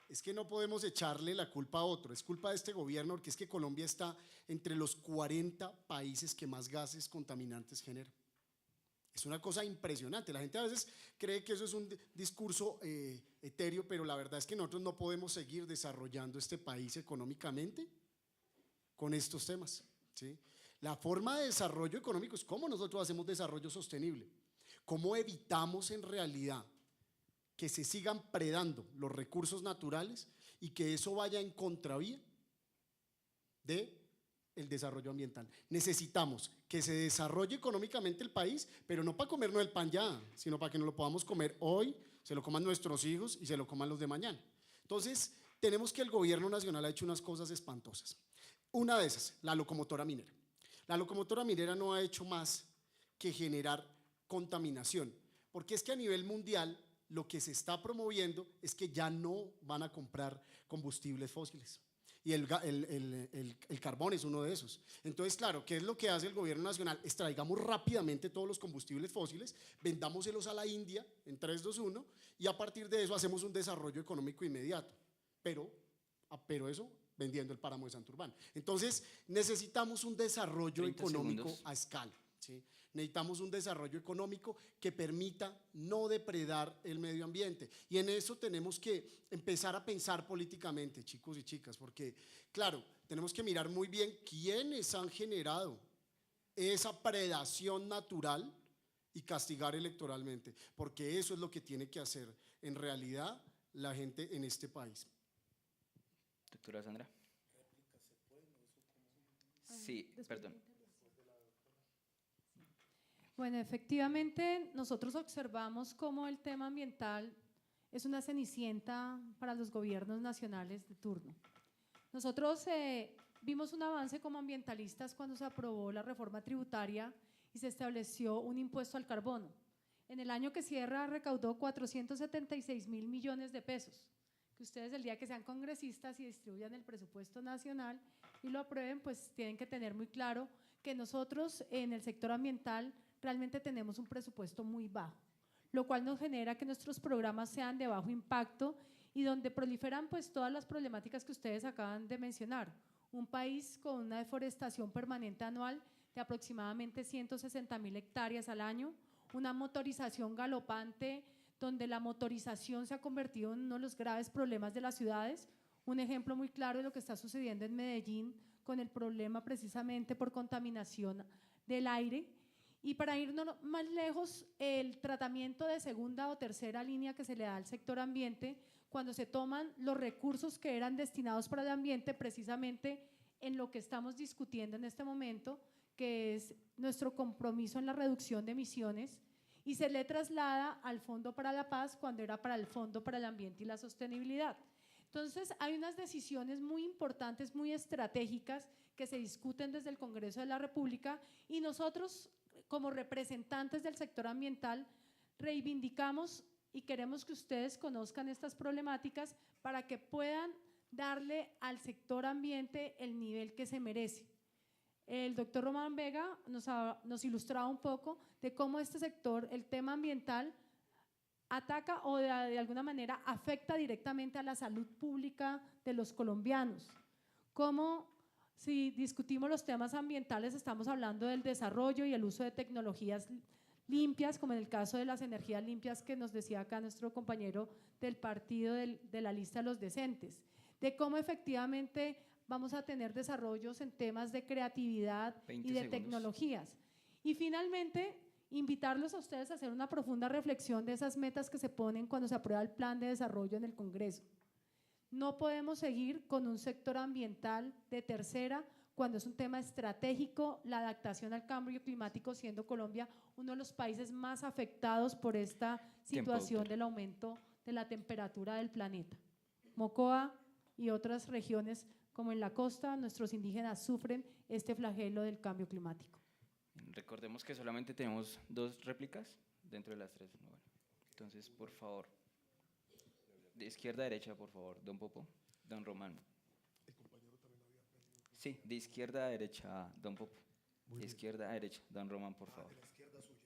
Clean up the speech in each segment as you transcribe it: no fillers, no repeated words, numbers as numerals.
Es que no podemos echarle la culpa a otro, es culpa de este gobierno, porque es que Colombia está entre los 40 países que más gases contaminantes genera. Es una cosa impresionante, la gente a veces cree que eso es un discurso etéreo, pero la verdad es que nosotros no podemos seguir desarrollando este país económicamente con estos temas, ¿sí? La forma de desarrollo económico es cómo nosotros hacemos desarrollo sostenible, cómo evitamos en realidad que se sigan predando los recursos naturales y que eso vaya en contravía de el desarrollo ambiental. Necesitamos que se desarrolle económicamente el país, pero no para comernos el pan ya, sino para que nos lo podamos comer hoy, se lo coman nuestros hijos y se lo coman los de mañana. Entonces, tenemos que el gobierno nacional ha hecho unas cosas espantosas. Una de esas, la locomotora minera. La locomotora minera no ha hecho más que generar contaminación, porque es que a nivel mundial lo que se está promoviendo es que ya no van a comprar combustibles fósiles. Y el carbón es uno de esos. Entonces, claro, ¿qué es lo que hace el gobierno nacional? Extraigamos rápidamente todos los combustibles fósiles, vendámoselos a la India en 3, 2, 1 y a partir de eso hacemos un desarrollo económico inmediato. Pero eso vendiendo el páramo de Santurbán. Entonces, necesitamos un desarrollo económico segundos. a escala. ¿Sí? Necesitamos un desarrollo económico que permita no depredar el medio ambiente y en eso tenemos que empezar a pensar políticamente, chicos y chicas, porque claro, tenemos que mirar muy bien quiénes han generado esa predación natural y castigar electoralmente, porque eso es lo que tiene que hacer en realidad la gente en este país. Doctora Sandra. Sí, perdón. Bueno, efectivamente nosotros observamos cómo el tema ambiental es una cenicienta para los gobiernos nacionales de turno. Nosotros vimos un avance como ambientalistas cuando se aprobó la reforma tributaria y se estableció un impuesto al carbono. En el año que cierra recaudó 476.000 millones de pesos, que ustedes el día que sean congresistas y distribuyan el presupuesto nacional y lo aprueben, pues tienen que tener muy claro que nosotros en el sector ambiental realmente tenemos un presupuesto muy bajo, lo cual nos genera que nuestros programas sean de bajo impacto y donde proliferan pues todas las problemáticas que ustedes acaban de mencionar. Un país con una deforestación permanente anual de aproximadamente 160.000 hectáreas al año, una motorización galopante donde la motorización se ha convertido en uno de los graves problemas de las ciudades. Un ejemplo muy claro de lo que está sucediendo en Medellín con el problema precisamente por contaminación del aire. Y para irnos más lejos, el tratamiento de segunda o tercera línea que se le da al sector ambiente, cuando se toman los recursos que eran destinados para el ambiente precisamente en lo que estamos discutiendo en este momento, que es nuestro compromiso en la reducción de emisiones, y se le traslada al Fondo para la Paz cuando era para el Fondo para el Ambiente y la Sostenibilidad. Entonces, hay unas decisiones muy importantes, muy estratégicas que se discuten desde el Congreso de la República y nosotros, como representantes del sector ambiental, reivindicamos y queremos que ustedes conozcan estas problemáticas para que puedan darle al sector ambiente el nivel que se merece. El doctor Román Vega nos ilustraba un poco de cómo este sector, el tema ambiental, ataca o de alguna manera afecta directamente a la salud pública de los colombianos. Cómo si discutimos los temas ambientales estamos hablando del desarrollo y el uso de tecnologías limpias, como en el caso de las energías limpias que nos decía acá nuestro compañero del partido de la lista de los decentes, de cómo efectivamente vamos a tener desarrollos en temas de creatividad y de tecnologías. Y finalmente, invitarlos a ustedes a hacer una profunda reflexión de esas metas que se ponen cuando se aprueba el plan de desarrollo en el Congreso. No podemos seguir con un sector ambiental de tercera cuando es un tema estratégico, la adaptación al cambio climático, siendo Colombia uno de los países más afectados por esta situación del aumento de la temperatura del planeta. Mocoa y otras regiones como en la costa, nuestros indígenas sufren este flagelo del cambio climático. Recordemos que solamente tenemos 2 réplicas dentro de las 3. Bueno, entonces, por favor, de izquierda a derecha, por favor, don Popo, don Román. El compañero también había pedido. Sí, de izquierda a derecha, don Popo. De izquierda a derecha, don Román, por favor. De la izquierda suya.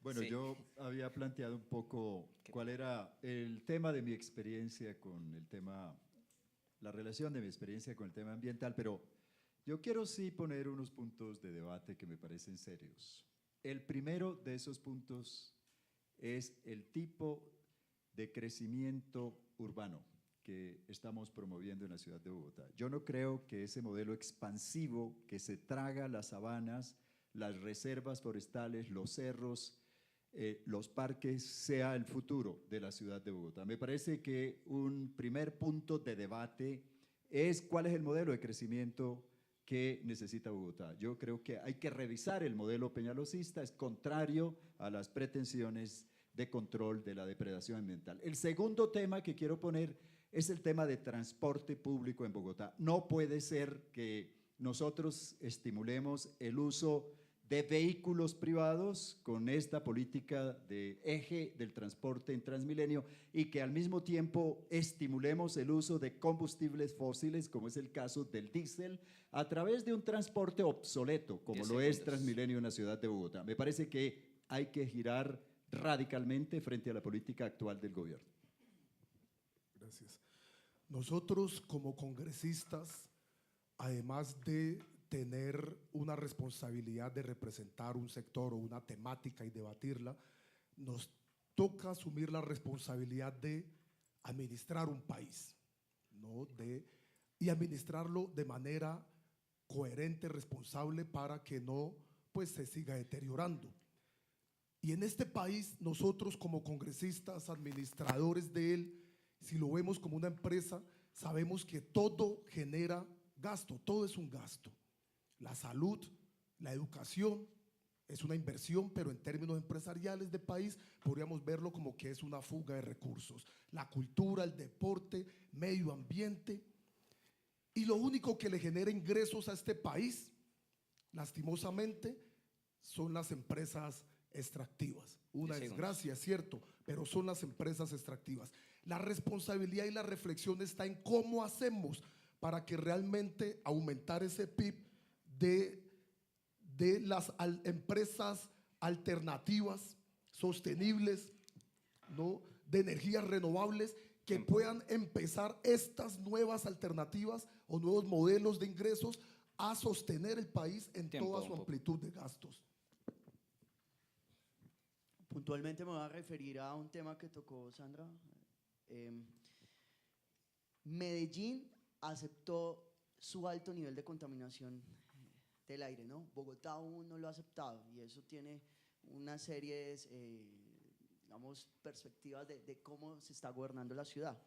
Bueno, Sí. yo había planteado un poco cuál era el tema de mi experiencia con el tema, la relación de mi experiencia con el tema ambiental, pero yo quiero sí poner unos puntos de debate que me parecen serios. El primero de esos puntos es el tipo de crecimiento urbano que estamos promoviendo en la ciudad de Bogotá. Yo no creo que ese modelo expansivo que se traga las sabanas, las reservas forestales, los cerros, los parques, sea el futuro de la ciudad de Bogotá. Me parece que un primer punto de debate es cuál es el modelo de crecimiento que necesita Bogotá. Yo creo que hay que revisar el modelo peñalosista, es contrario a las pretensiones de control de la depredación ambiental. El segundo tema que quiero poner es el tema de transporte público en Bogotá. No puede ser que nosotros estimulemos el uso de vehículos privados con esta política de eje del transporte en Transmilenio y que al mismo tiempo estimulemos el uso de combustibles fósiles, como es el caso del diésel, a través de un transporte obsoleto, como 10 lo es segundos. Transmilenio en la ciudad de Bogotá. Me parece que hay que girar radicalmente frente a la política actual del gobierno. Gracias. Nosotros como congresistas, además de tener una responsabilidad de representar un sector o una temática y debatirla, nos toca asumir la responsabilidad de administrar un país, ¿no? Y administrarlo de manera coherente, responsable, para que no pues, se siga deteriorando. Y en este país, nosotros como congresistas, administradores de él, si lo vemos como una empresa, sabemos que todo genera gasto, todo es un gasto. La salud, la educación es una inversión, pero en términos empresariales de país podríamos verlo como que es una fuga de recursos. La cultura, el deporte, medio ambiente. Y lo único que le genera ingresos a este país, lastimosamente, son las empresas extractivas. Una 10 desgracia, es cierto, pero son las empresas extractivas. La responsabilidad y la reflexión está en cómo hacemos para que realmente aumentar ese PIB de las empresas alternativas, sostenibles, ¿no? De energías renovables, que puedan empezar estas nuevas alternativas o nuevos modelos de ingresos a sostener el país en toda su amplitud de gastos. Puntualmente me voy a referir a un tema que tocó Sandra. Medellín aceptó su alto nivel de contaminación del aire, ¿no? Bogotá aún no lo ha aceptado y eso tiene una serie de, digamos, perspectivas de cómo se está gobernando la ciudad.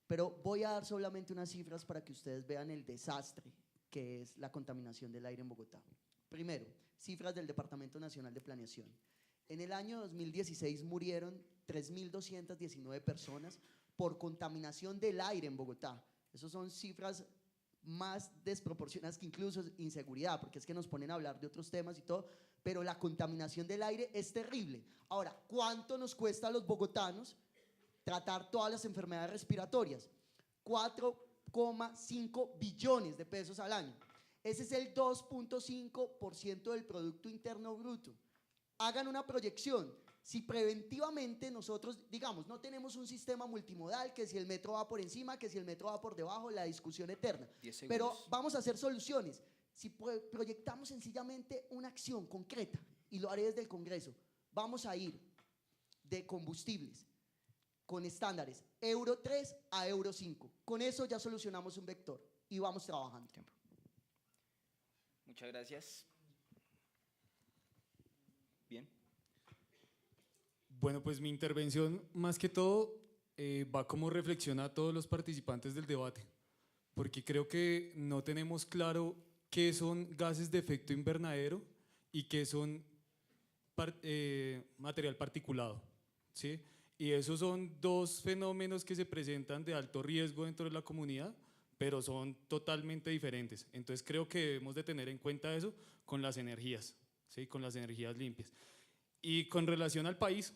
Pero voy a dar solamente unas cifras para que ustedes vean el desastre que es la contaminación del aire en Bogotá. Primero, cifras del Departamento Nacional de Planeación. En el año 2016 murieron 3.219 personas por contaminación del aire en Bogotá. Esas son cifras más desproporcionadas que incluso inseguridad, porque es que nos ponen a hablar de otros temas y todo, pero la contaminación del aire es terrible. Ahora, ¿cuánto nos cuesta a los bogotanos tratar todas las enfermedades respiratorias? 4,5 billones de pesos al año. Ese es el 2,5% del Producto Interno Bruto. Hagan una proyección. Si preventivamente nosotros, digamos, no tenemos un sistema multimodal, que si el metro va por encima, que si el metro va por debajo, la discusión eterna. 10 segundos. Pero vamos a hacer soluciones. Si proyectamos sencillamente una acción concreta, y lo haré desde el Congreso, vamos a ir de combustibles con estándares Euro 3 a Euro 5. Con eso ya solucionamos un vector y vamos trabajando. Tiempo. Muchas gracias. Bien. Bueno, pues mi intervención más que todo va como reflexión a todos los participantes del debate, porque creo que no tenemos claro qué son gases de efecto invernadero y qué son material particulado, ¿sí? Y esos son dos fenómenos que se presentan de alto riesgo dentro de la comunidad, pero son totalmente diferentes. Entonces creo que debemos de tener en cuenta eso con las energías, ¿sí? Con las energías limpias. Y con relación al país,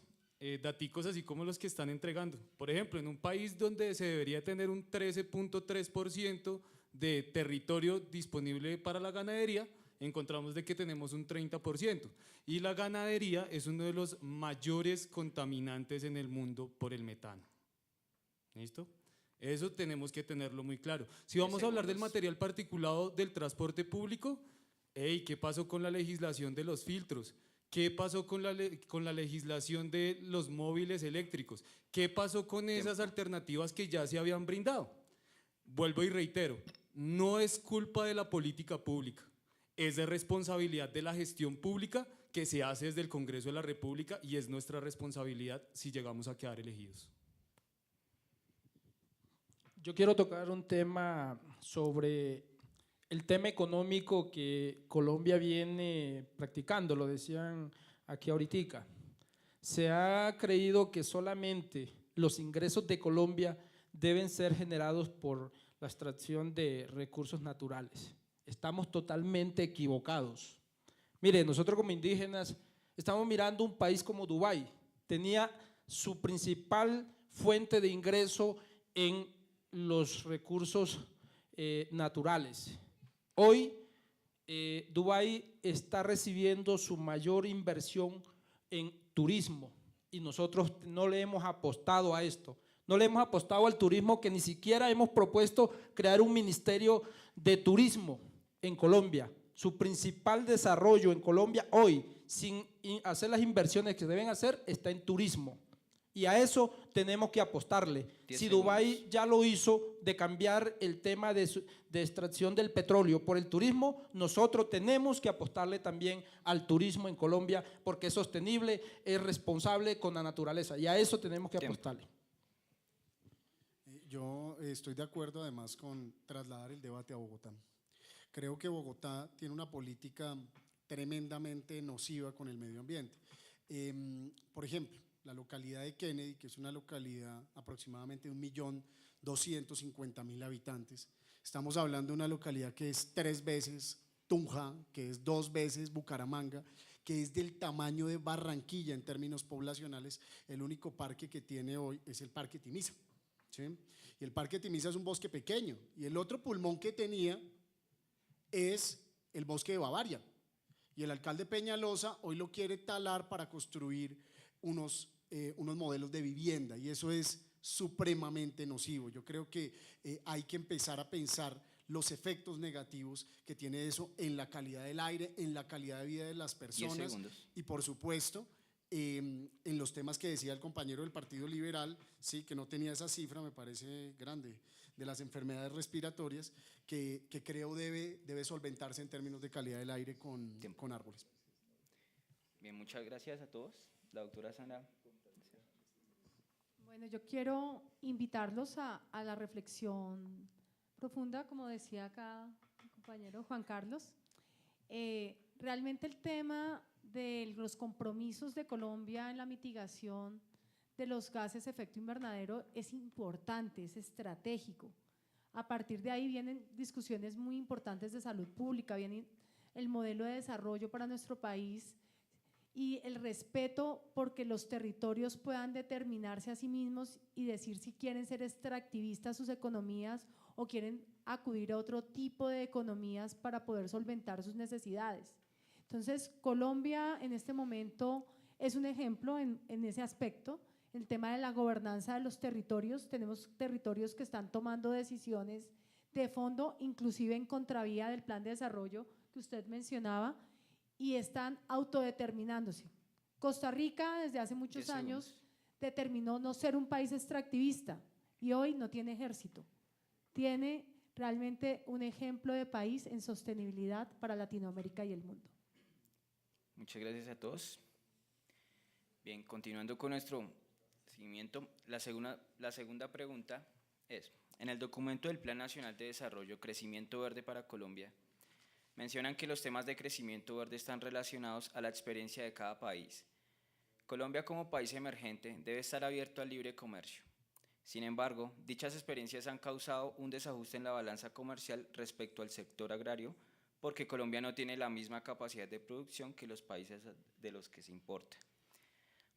daticos así como los que están entregando. Por ejemplo, en un país donde se debería tener un 13,3% de territorio disponible para la ganadería, encontramos de que tenemos un 30%, y la ganadería es uno de los mayores contaminantes en el mundo por el metano. ¿Listo? Eso tenemos que tenerlo muy claro. Si vamos a hablar del material particulado del transporte público, ¿qué pasó con la legislación de los filtros? ¿Qué pasó con la legislación de los móviles eléctricos? ¿Qué pasó con esas alternativas que ya se habían brindado? Vuelvo y reitero, no es culpa de la política pública, es de responsabilidad de la gestión pública que se hace desde el Congreso de la República, y es nuestra responsabilidad si llegamos a quedar elegidos. Yo quiero tocar un tema sobre el tema económico que Colombia viene practicando, lo decían aquí ahorita. Se ha creído que solamente los ingresos de Colombia deben ser generados por la extracción de recursos naturales. Estamos totalmente equivocados. Mire, nosotros como indígenas estamos mirando un país como Dubái, tenía su principal fuente de ingreso en los recursos naturales. Hoy Dubái está recibiendo su mayor inversión en turismo y nosotros no le hemos apostado a esto. No le hemos apostado al turismo, que ni siquiera hemos propuesto crear un ministerio de turismo en Colombia. Su principal desarrollo en Colombia hoy, sin hacer las inversiones que deben hacer, está en turismo. Y a eso tenemos que apostarle. Si Dubái ya lo hizo de cambiar el tema de extracción del petróleo por el turismo, nosotros tenemos que apostarle también al turismo en Colombia, porque es sostenible, es responsable con la naturaleza, y a eso tenemos que apostarle. Yo estoy de acuerdo además con trasladar el debate a Bogotá. Creo que Bogotá tiene una política tremendamente nociva con el medio ambiente. Por ejemplo, la localidad de Kennedy, que es una localidad aproximadamente de 1.250.000 habitantes, estamos hablando de una localidad que es 3 veces Tunja, que es 2 veces Bucaramanga, que es del tamaño de Barranquilla en términos poblacionales. El único parque que tiene hoy es el Parque Timisa, ¿sí? Y el Parque Timisa es un bosque pequeño, y el otro pulmón que tenía es el bosque de Bavaria, y el alcalde Peñalosa hoy lo quiere talar para construir unos modelos de vivienda, y eso es supremamente nocivo. Yo creo que hay que empezar a pensar los efectos negativos que tiene eso en la calidad del aire, en la calidad de vida de las personas, y por supuesto en los temas que decía el compañero del Partido Liberal, sí, que no tenía esa cifra, me parece grande, de las enfermedades respiratorias, que creo debe solventarse en términos de calidad del aire con árboles. Bien, muchas gracias a todos. La doctora Sandra. Bueno, yo quiero invitarlos a la reflexión profunda, como decía acá el compañero Juan Carlos. Realmente el tema de los compromisos de Colombia en la mitigación de los gases de efecto invernadero es importante, es estratégico. A partir de ahí vienen discusiones muy importantes de salud pública, viene el modelo de desarrollo para nuestro país y el respeto porque los territorios puedan determinarse a sí mismos y decir si quieren ser extractivistas sus economías o quieren acudir a otro tipo de economías para poder solventar sus necesidades. Entonces, Colombia en este momento es un ejemplo en ese aspecto. El tema de la gobernanza de los territorios, tenemos territorios que están tomando decisiones de fondo, inclusive en contravía del plan de desarrollo que usted mencionaba, y están autodeterminándose. Costa Rica desde hace muchos años determinó no ser un país extractivista y hoy no tiene ejército. Tiene realmente un ejemplo de país en sostenibilidad para Latinoamérica y el mundo. Muchas gracias a todos. Bien, continuando con nuestro seguimiento, la segunda pregunta es: en el documento del Plan Nacional de Desarrollo Crecimiento Verde para Colombia, mencionan que los temas de crecimiento verde están relacionados a la experiencia de cada país. Colombia, como país emergente, debe estar abierto al libre comercio. Sin embargo, dichas experiencias han causado un desajuste en la balanza comercial respecto al sector agrario, porque Colombia no tiene la misma capacidad de producción que los países de los que se importa.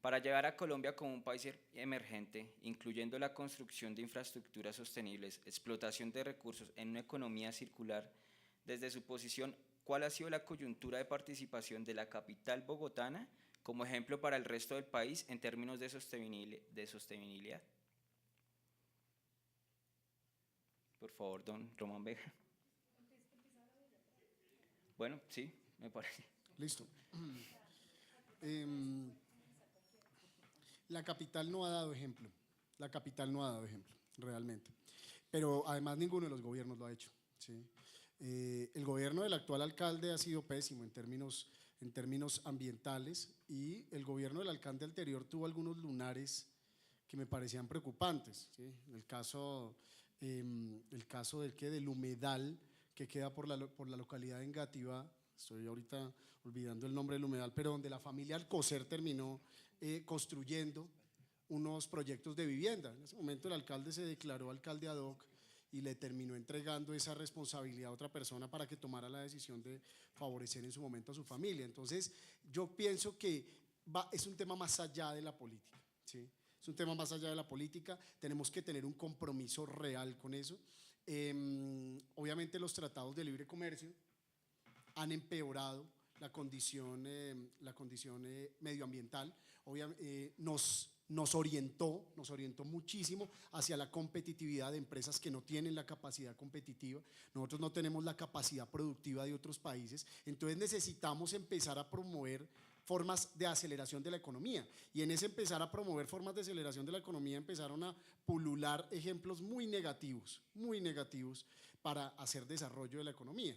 Para llevar a Colombia como un país emergente, incluyendo la construcción de infraestructuras sostenibles, explotación de recursos en una economía circular, desde su posición ¿cuál ha sido la coyuntura de participación de la capital bogotana como ejemplo para el resto del país en términos de sostenibilidad? Por favor, don Román Vega. Bueno, sí, me parece. Listo. La capital no ha dado ejemplo. La capital no ha dado ejemplo, realmente. Pero además ninguno de los gobiernos lo ha hecho, ¿sí? El gobierno del actual alcalde ha sido pésimo en términos ambientales, y el gobierno del alcalde anterior tuvo algunos lunares que me parecían preocupantes, ¿sí? El caso del humedal que queda por la localidad de Engativá, estoy ahorita olvidando el nombre del humedal, pero donde la familia Alcocer terminó construyendo unos proyectos de vivienda. En ese momento el alcalde se declaró alcalde ad hoc y le terminó entregando esa responsabilidad a otra persona para que tomara la decisión de favorecer en su momento a su familia. Entonces yo pienso que es un tema más allá de la política, ¿sí? Es un tema más allá de la política, tenemos que tener un compromiso real con eso. Obviamente los tratados de libre comercio han empeorado la condición medioambiental, nos orientó muchísimo hacia la competitividad de empresas que no tienen la capacidad competitiva. Nosotros no tenemos la capacidad productiva de otros países, entonces necesitamos empezar a promover formas de aceleración de la economía, y en ese empezar a promover formas de aceleración de la economía empezaron a pulular ejemplos muy negativos para hacer desarrollo de la economía.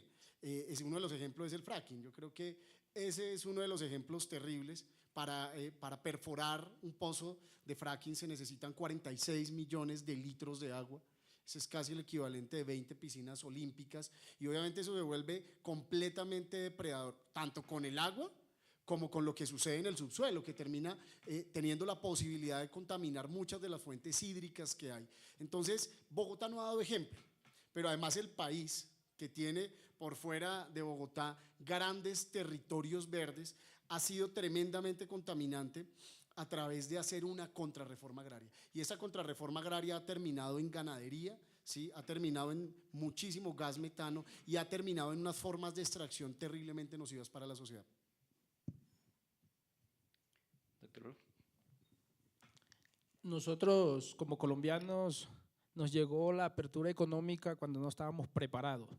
Uno de los ejemplos es el fracking. Yo creo que ese es uno de los ejemplos terribles. Para perforar un pozo de fracking se necesitan 46 millones de litros de agua. Ese es casi el equivalente de 20 piscinas olímpicas, y obviamente eso se vuelve completamente depredador, tanto con el agua como con lo que sucede en el subsuelo, que termina teniendo la posibilidad de contaminar muchas de las fuentes hídricas que hay. Entonces, Bogotá no ha dado ejemplo, pero además el país, que tiene por fuera de Bogotá grandes territorios verdes, ha sido tremendamente contaminante a través de hacer una contrarreforma agraria. Y esa contrarreforma agraria ha terminado en ganadería, ¿sí? Ha terminado en muchísimo gas metano y ha terminado en unas formas de extracción terriblemente nocivas para la sociedad. Doctor. Nosotros como colombianos nos llegó la apertura económica cuando no estábamos preparados,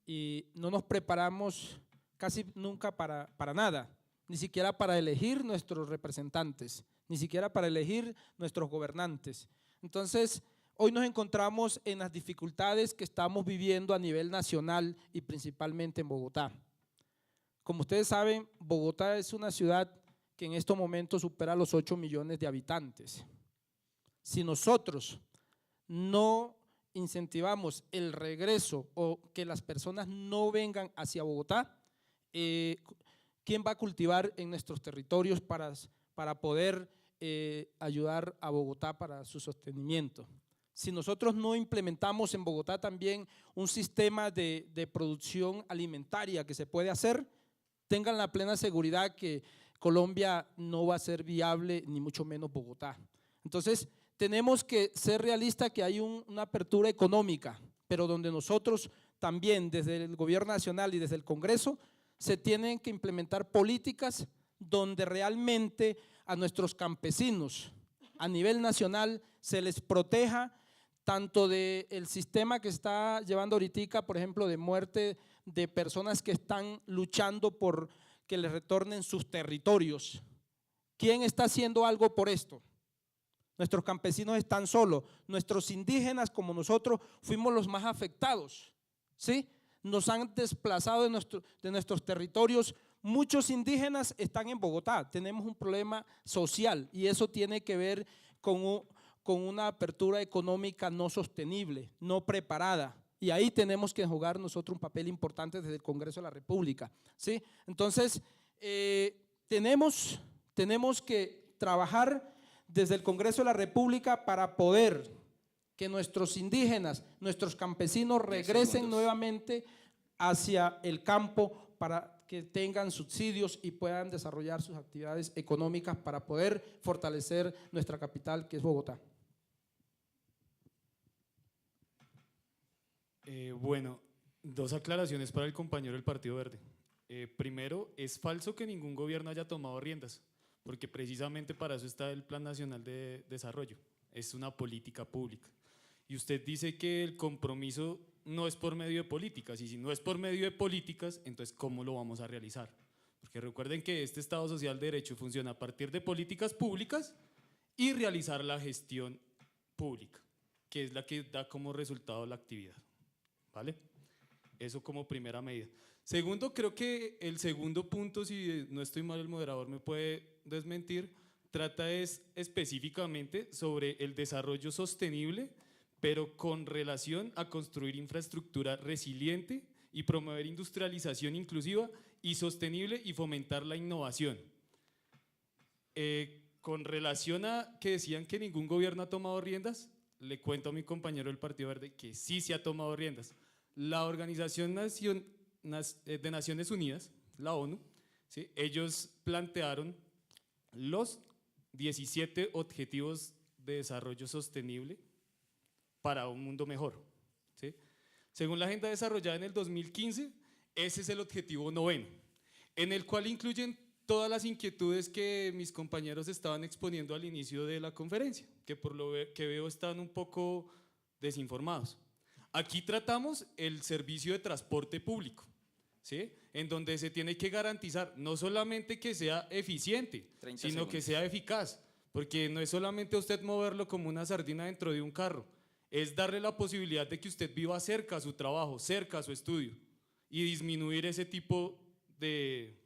y no nos preparamos casi nunca para nada, ni siquiera para elegir nuestros representantes, ni siquiera para elegir nuestros gobernantes. Entonces, hoy nos encontramos en las dificultades que estamos viviendo a nivel nacional y principalmente en Bogotá. Como ustedes saben, Bogotá es una ciudad que en estos momentos supera los 8 millones de habitantes. Si nosotros no incentivamos el regreso o que las personas no vengan hacia Bogotá, ¿quién va a cultivar en nuestros territorios para poder ayudar a Bogotá para su sostenimiento? Si nosotros no implementamos en Bogotá también un sistema de producción alimentaria que se puede hacer, tengan la plena seguridad que Colombia no va a ser viable, ni mucho menos Bogotá. Entonces, tenemos que ser realistas que hay una apertura económica, pero donde nosotros también desde el gobierno nacional y desde el Congreso se tienen que implementar políticas donde realmente a nuestros campesinos a nivel nacional se les proteja tanto del sistema que está llevando ahorita, por ejemplo, de muerte de personas que están luchando por que les retornen sus territorios. ¿Quién está haciendo algo por esto? Nuestros campesinos están solos, nuestros indígenas como nosotros fuimos los más afectados, ¿sí? Nos han desplazado de nuestros territorios. Muchos indígenas están en Bogotá, tenemos un problema social y eso tiene que ver con una apertura económica no sostenible, no preparada, y ahí tenemos que jugar nosotros un papel importante desde el Congreso de la República, ¿sí? Entonces, tenemos que trabajar desde el Congreso de la República para poder que nuestros indígenas, nuestros campesinos regresen nuevamente hacia el campo para que tengan subsidios y puedan desarrollar sus actividades económicas para poder fortalecer nuestra capital, que es Bogotá. Bueno, Dos aclaraciones para el compañero del Partido Verde. Primero, es falso que ningún gobierno haya tomado riendas, porque precisamente para eso está el Plan Nacional de Desarrollo, es una política pública. Y usted dice que el compromiso no es por medio de políticas, y si no es por medio de políticas, entonces ¿cómo lo vamos a realizar? Porque recuerden que este Estado Social de Derecho funciona a partir de políticas públicas y realizar la gestión pública, que es la que da como resultado la actividad, ¿vale? Eso como primera medida. Segundo, creo que el segundo punto, si no estoy mal, el moderador me puede desmentir, trata específicamente sobre el desarrollo sostenible, pero con relación a construir infraestructura resiliente y promover industrialización inclusiva y sostenible y fomentar la innovación. Con relación a que decían que ningún gobierno ha tomado riendas, le cuento a mi compañero del Partido Verde que sí se ha tomado riendas. La Organización de Naciones Unidas, la ONU, ¿sí? Ellos plantearon los 17 Objetivos de Desarrollo Sostenible para un mundo mejor, ¿sí? Según la agenda desarrollada en el 2015, ese es el objetivo 9º, en el cual incluyen todas las inquietudes que mis compañeros estaban exponiendo al inicio de la conferencia, que por lo que veo están un poco desinformados. Aquí tratamos el servicio de transporte público, ¿sí? En donde se tiene que garantizar no solamente que sea eficiente, sino que sea eficaz, porque no es solamente usted moverlo como una sardina dentro de un carro, es darle la posibilidad de que usted viva cerca a su trabajo, cerca a su estudio y disminuir ese tipo de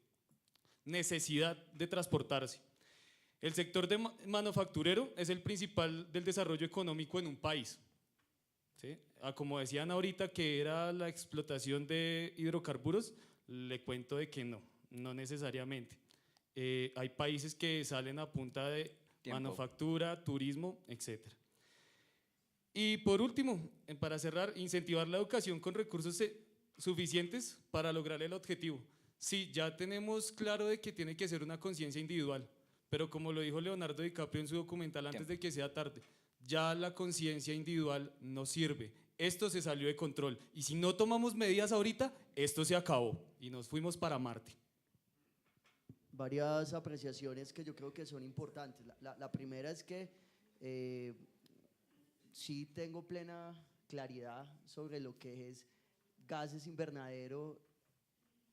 necesidad de transportarse. El sector de manufacturero es el principal del desarrollo económico en un país, ¿sí? Como decían ahorita que era la explotación de hidrocarburos, le cuento de que no necesariamente. Hay países que salen a punta de manufactura, turismo, etc. Y por último, para cerrar, incentivar la educación con recursos suficientes para lograr el objetivo. Sí, ya tenemos claro de que tiene que ser una conciencia individual, pero como lo dijo Leonardo DiCaprio en su documental Antes de que sea tarde, ya la conciencia individual no sirve. Esto se salió de control y si no tomamos medidas ahorita, esto se acabó y nos fuimos para Marte. Varias apreciaciones que yo creo que son importantes. La primera es que sí tengo plena claridad sobre lo que es gases invernadero,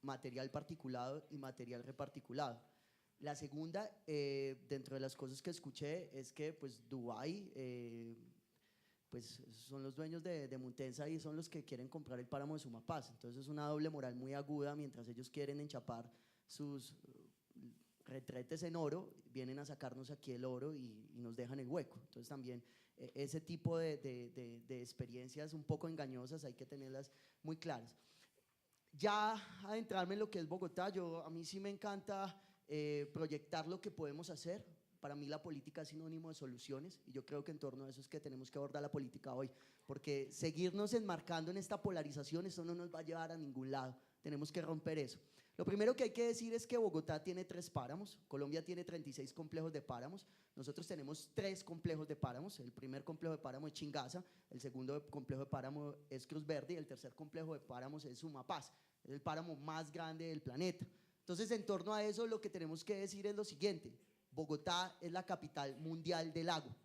material particulado y material reparticulado. La segunda, dentro de las cosas que escuché, es que pues Dubái, pues son los dueños de Muntensa y son los que quieren comprar el páramo de Sumapaz. Entonces es una doble moral muy aguda, mientras ellos quieren enchapar sus retretes en oro, vienen a sacarnos aquí el oro y nos dejan el hueco. Entonces también ese tipo de experiencias un poco engañosas hay que tenerlas muy claras. Ya adentrarme en lo que es Bogotá, a mí sí me encanta proyectar lo que podemos hacer. Para mí la política es sinónimo de soluciones y yo creo que en torno a eso es que tenemos que abordar la política hoy, porque seguirnos enmarcando en esta polarización, eso no nos va a llevar a ningún lado, tenemos que romper eso. Lo primero que hay que decir es que Bogotá tiene 3 páramos, Colombia tiene 36 complejos de páramos, nosotros tenemos 3 complejos de páramos, el primer complejo de páramo es Chingaza, el segundo complejo de páramo es Cruz Verde y el tercer complejo de páramos es Sumapaz, es el páramo más grande del planeta. Entonces, en torno a eso, lo que tenemos que decir es lo siguiente: Bogotá es la capital mundial del agua.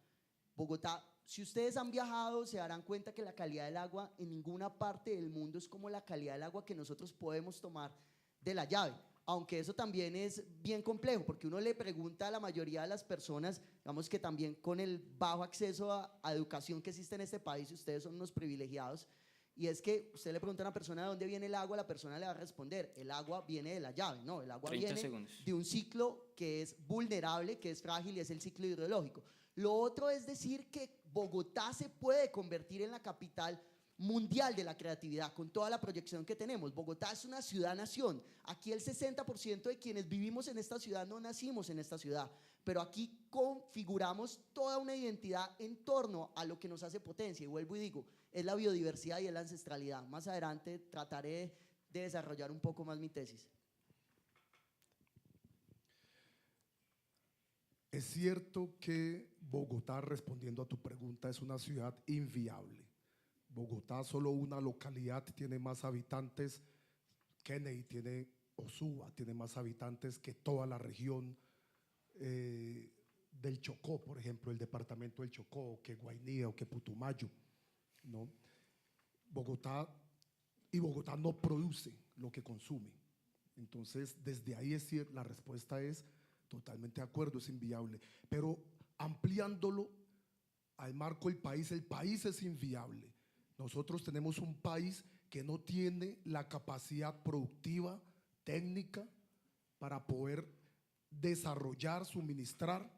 Bogotá, si ustedes han viajado, se darán cuenta que la calidad del agua en ninguna parte del mundo es como la calidad del agua que nosotros podemos tomar de la llave, aunque eso también es bien complejo, porque uno le pregunta a la mayoría de las personas, digamos que también con el bajo acceso a educación que existe en este país, ustedes son unos privilegiados, y es que usted le pregunta a una persona de dónde viene el agua, la persona le va a responder, el agua viene de la llave. No, el agua viene de un ciclo que es vulnerable, que es frágil y es el ciclo hidrológico. Lo otro es decir que Bogotá se puede convertir en la capital mundial de la creatividad con toda la proyección que tenemos. Bogotá es una ciudad-nación. Aquí el 60% de quienes vivimos en esta ciudad no nacimos en esta ciudad, pero aquí configuramos toda una identidad en torno a lo que nos hace potencia. Y vuelvo y digo, es la biodiversidad y es la ancestralidad. Más adelante trataré de desarrollar un poco más mi tesis. Es cierto que Bogotá, respondiendo a tu pregunta, es una ciudad inviable. Bogotá, solo una localidad tiene más habitantes. Kennedy tiene, o Suba, tiene más habitantes que toda la región del Chocó, por ejemplo, el departamento del Chocó, o que Guainía, o que Putumayo, ¿no? Bogotá no produce lo que consume. Entonces, desde ahí la respuesta es totalmente de acuerdo, es inviable. Pero ampliándolo al marco del país, el país es inviable. Nosotros tenemos un país que no tiene la capacidad productiva, técnica, para poder desarrollar, suministrar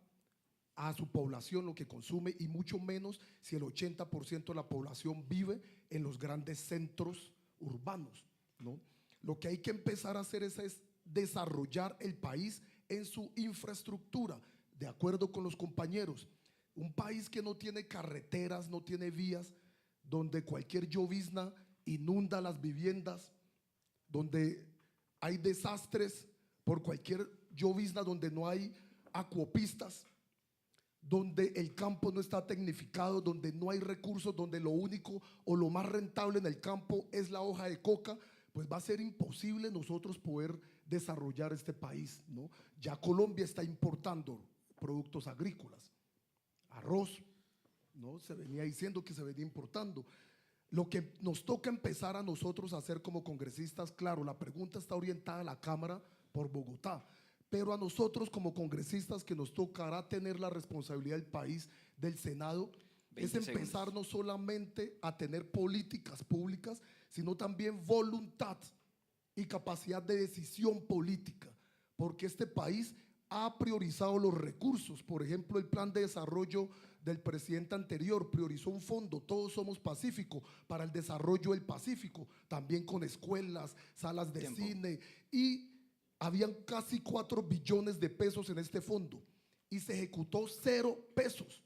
a su población lo que consume, y mucho menos si el 80% de la población vive en los grandes centros urbanos, ¿no? Lo que hay que empezar a hacer es desarrollar el país en su infraestructura, de acuerdo con los compañeros. Un país que no tiene carreteras, no tiene vías, donde cualquier llovizna inunda las viviendas, donde hay desastres por cualquier llovizna, donde no hay acuopistas, donde el campo no está tecnificado, donde no hay recursos, donde lo único o lo más rentable en el campo es la hoja de coca, pues va a ser imposible nosotros poder desarrollar este país, ¿no? Ya Colombia está importando productos agrícolas, arroz, ¿no? Se venía diciendo que se venía importando. Lo que nos toca empezar a nosotros a hacer como congresistas, claro, la pregunta está orientada a la Cámara por Bogotá, pero a nosotros como congresistas que nos tocará tener la responsabilidad del país, del Senado, es empezar no solamente a tener políticas públicas, sino también voluntad y capacidad de decisión política, porque este país ha priorizado los recursos. Por ejemplo, el plan de desarrollo del presidente anterior priorizó un fondo, Todos Somos Pacífico, para el desarrollo del Pacífico, también con escuelas, salas de cine, y habían casi 4 billones de pesos en este fondo y se ejecutó 0 pesos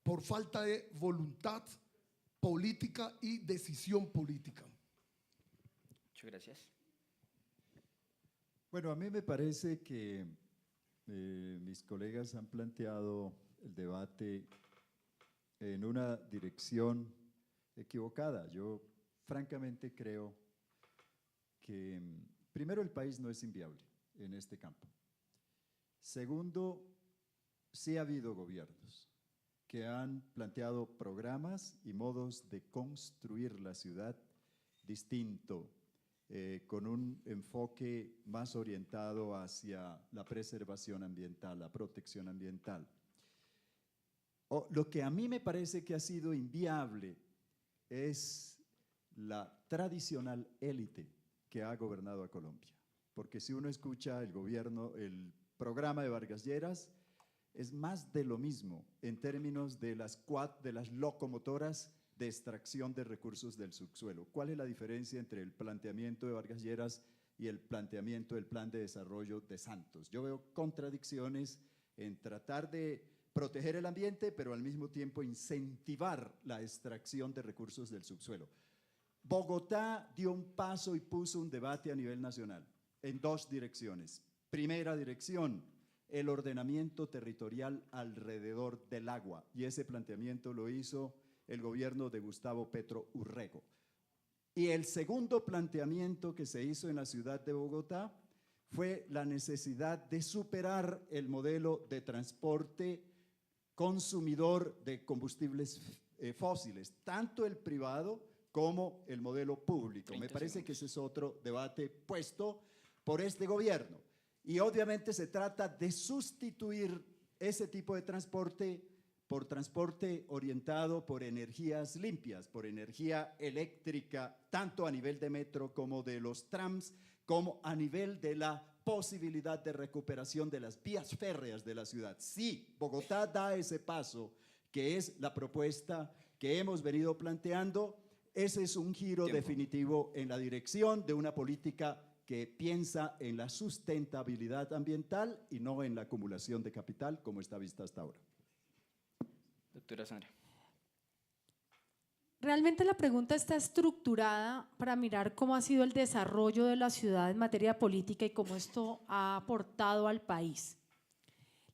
por falta de voluntad política y decisión política. Muchas gracias. Bueno, a mí me parece que mis colegas han planteado el debate en una dirección equivocada. Yo francamente creo que primero, el país no es inviable en este campo. Segundo, sí ha habido gobiernos que han planteado programas y modos de construir la ciudad distinto, con un enfoque más orientado hacia la preservación ambiental, la protección ambiental. Lo que a mí me parece que ha sido inviable es la tradicional élite que ha gobernado a Colombia, porque si uno escucha el gobierno, el programa de Vargas Lleras, es más de lo mismo en términos de las locomotoras de extracción de recursos del subsuelo. ¿Cuál es la diferencia entre el planteamiento de Vargas Lleras y el planteamiento del Plan de Desarrollo de Santos? Yo veo contradicciones en tratar de proteger el ambiente, pero al mismo tiempo incentivar la extracción de recursos del subsuelo. Bogotá dio un paso y puso un debate a nivel nacional en 2 direcciones. Primera dirección, el ordenamiento territorial alrededor del agua, y ese planteamiento lo hizo el gobierno de Gustavo Petro Urrego. Y el segundo planteamiento que se hizo en la ciudad de Bogotá fue la necesidad de superar el modelo de transporte consumidor de combustibles fósiles, tanto el privado como el modelo público. Me parece que ese es otro debate puesto por este gobierno. Y obviamente se trata de sustituir ese tipo de transporte por transporte orientado por energías limpias, por energía eléctrica, tanto a nivel de metro como de los trams, como a nivel de la posibilidad de recuperación de las vías férreas de la ciudad. Sí, Bogotá da ese paso, que es la propuesta que hemos venido planteando. Ese es un giro definitivo en la dirección de una política que piensa en la sustentabilidad ambiental y no en la acumulación de capital como está vista hasta ahora. Doctora Sandra. Realmente la pregunta está estructurada para mirar cómo ha sido el desarrollo de la ciudad en materia política y cómo esto ha aportado al país.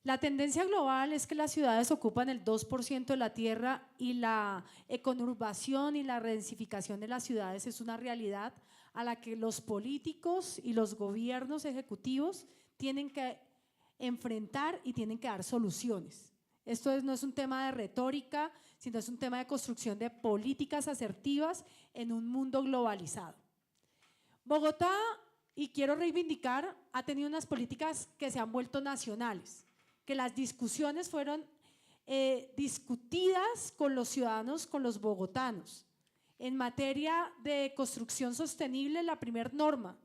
La tendencia global es que las ciudades ocupan el 2% de la tierra y la conurbación y la redensificación de las ciudades es una realidad a la que los políticos y los gobiernos ejecutivos tienen que enfrentar y tienen que dar soluciones. Esto no es un tema de retórica, sino es un tema de construcción de políticas asertivas en un mundo globalizado. Bogotá, y quiero reivindicar, ha tenido unas políticas que se han vuelto nacionales, que las discusiones fueron discutidas con los ciudadanos, con los bogotanos. En materia de construcción sostenible, la primera norma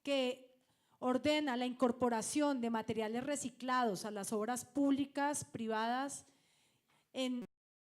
que ordena la incorporación de materiales reciclados a las obras públicas, privadas, en